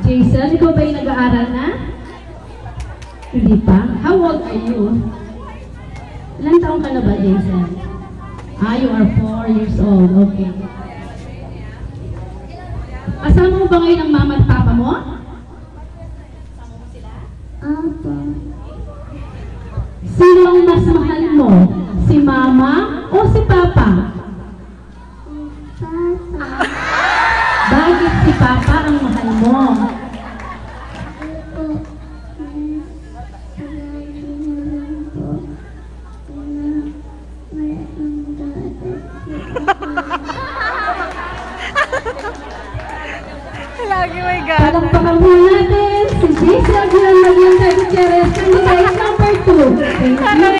Jason, ikaw ba yung nag-aaral na? Hindi pa? How old are you? Ilang taong ka na ba, Jason? You are 4 years old. Okay. Kasama mo ba ngayon ang mama at papa mo? Opo. Sino ang mas mahal mo? Si mama o si papa? Papa. Bakit si papa ang mahal mo? Opo. Palagi na lang po. Wala ang dadat si Papa. Lagi may gana. Palakpakan mo natin si Jason Aguilar Maging Gutierrez, candidate number 2. Thank you.